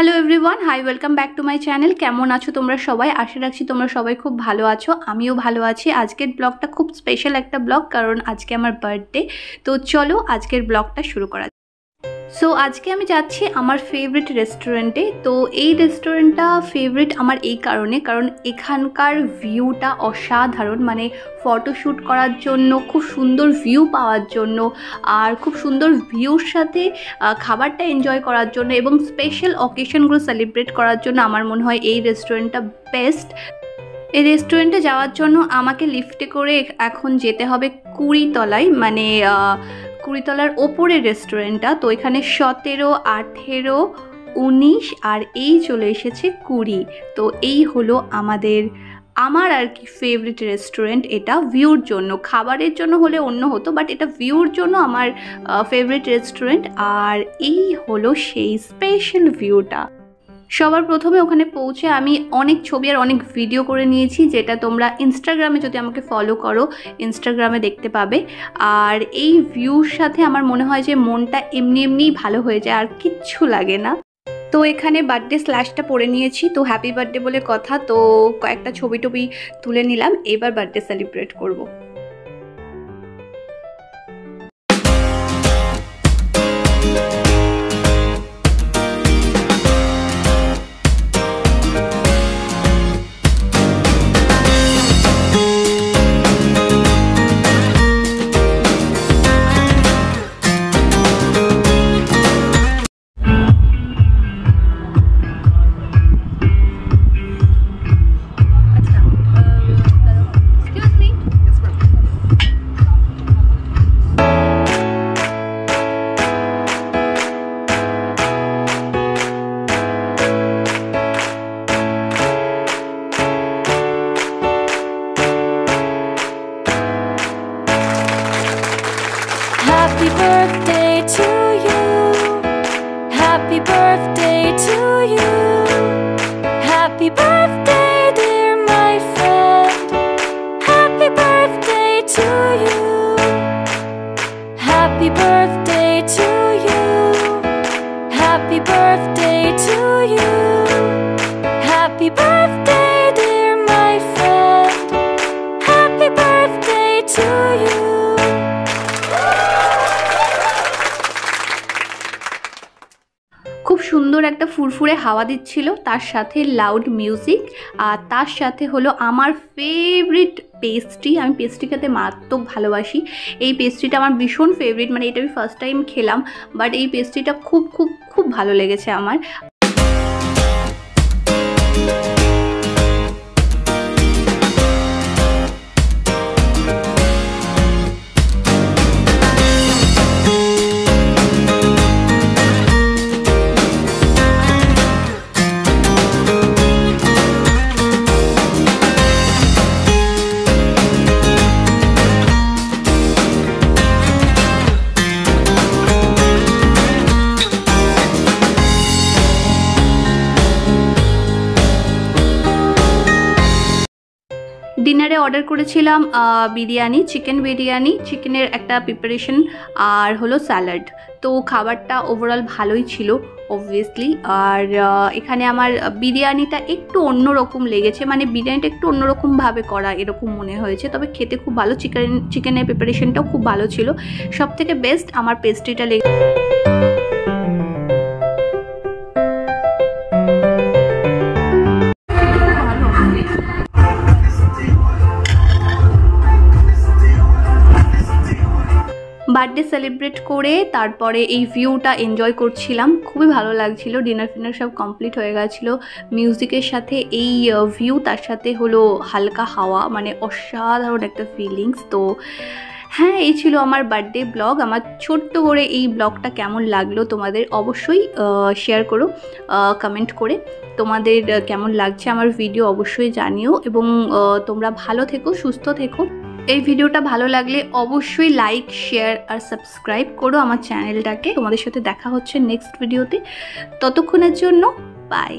Hello everyone, hi welcome back to my channel. কেমন আছো তোমরা সবাই? আশা রাখছি তোমরা সবাই খুব ভালো আছো, আমিও ভালো আছি। আজকের ব্লগটা খুব স্পেশাল একটা ব্লগ, কারণ আজকে আমার বার্থডে। তো চলো আজকের ব্লগটা শুরু করা। সো আজকে আমি যাচ্ছি আমার ফেভারিট রেস্টুরেন্টে। তো এই রেস্টুরেন্টটা ফেভারিট আমার এই কারণে, কারণ এখানকার ভিউটা অসাধারণ। মানে ফটোশ্যুট করার জন্য, খুব সুন্দর ভিউ পাওয়ার জন্য, আর খুব সুন্দর ভিউর সাথে খাবারটা এনজয় করার জন্য এবং স্পেশাল অকেশনগুলো সেলিব্রেট করার জন্য আমার মনে হয় এই রেস্টুরেন্টটা বেস্ট। এই রেস্টুরেন্টে যাওয়ার জন্য আমাকে লিফটে করে এখন যেতে হবে 20 তলায়, মানে 20 তলার ওপরে রেস্টুরেন্টটা। তো এখানে 17, 18, 19 আর এই চলে এসেছে 20। তো এই হলো আমার আর কি ফেভারিট রেস্টুরেন্ট। এটা ভিউর জন্য, খাবারের জন্য হলে অন্য হতো, বাট এটা ভিউর জন্য আমার ফেভারিট রেস্টুরেন্ট। আর এই হলো সেই স্পেশাল ভিউটা। সবার প্রথমে ওখানে পৌঁছে আমি অনেক ছবি আর অনেক ভিডিও করে নিয়েছি, যেটা তোমরা ইনস্টাগ্রামে যদি আমাকে ফলো করো ইনস্টাগ্রামে দেখতে পাবে। আর এই ভিউর সাথে আমার মনে হয় যে মনটা এমনিই ভালো হয়ে যায়, আর কিচ্ছু লাগে না। তো এখানে বার্থডে স্ল্যাশটা পরে নিয়েছি, তো হ্যাপি বার্থডে বলে কথা। তো কয়েকটা ছবি টবি তুলে নিলাম, এবার বার্থডে সেলিব্রেট করবো। Happy birthday to you. Happy birthday to you. Happy birthday, dear my friend. Happy birthday to you. Happy birthday to you. Happy birthday to you. Happy birthday, dear my friend. Happy birthday to you. খুব সুন্দর একটা ফুরফুরে হাওয়া দিচ্ছিল, তার সাথে loud music, আর তার সাথে হলো আমার ফেভারিট পেস্ট্রি। আমি পেস্ট্রি খেতে মারাত্মক ভালোবাসি। এই পেস্ট্রিটা আমার ভীষণ ফেভারিট, মানে এটা আমি ফার্স্ট টাইম খেলাম, বাট এই পেস্ট্রিটা খুব খুব খুব ভালো লেগেছে আমার। ডিনারে অর্ডার করেছিলাম বিরিয়ানি, চিকেন বিরিয়ানি, চিকেনের একটা প্রিপারেশন আর হলো স্যালাড। তো খাবারটা ওভারঅল ভালোই ছিল অবভিয়াসলি। আর এখানে আমার বিরিয়ানিটা একটু অন্যরকম লেগেছে, মানে বিরিয়ানিটা একটু অন্যরকমভাবে করা এরকম মনে হয়েছে, তবে খেতে খুব ভালো। চিকেনের প্রিপারেশনটাও খুব ভালো ছিল। সব থেকে বেস্ট আমার পেস্ট্রিটা লেগেছে। বার্থডে সেলিব্রেট করে তারপরে এই ভিউটা এনজয় করছিলাম, খুবই ভালো লাগছিল। ডিনার ফিনার সব কমপ্লিট হয়ে গেছিলো। মিউজিকের সাথে এই ভিউ, তার সাথে হলো হালকা হাওয়া, মানে অসাধারণ একটা ফিলিংস। তো হ্যাঁ, এই ছিল আমার বার্থডে ব্লগ। আমার ছোট্ট করে এই ব্লগটা কেমন লাগলো তোমাদের অবশ্যই শেয়ার করো কমেন্ট করে। তোমাদের কেমন লাগছে আমার ভিডিও অবশ্যই জানিও, এবং তোমরা ভালো থেকো, সুস্থ থেকো। এই ভিডিওটা ভালো লাগলে অবশ্যই লাইক, শেয়ার আর সাবস্ক্রাইব করো আমার চ্যানেলটাকে। তোমাদের সাথে দেখা হচ্ছে নেক্সট ভিডিওতে। ততক্ষণের জন্য বাই।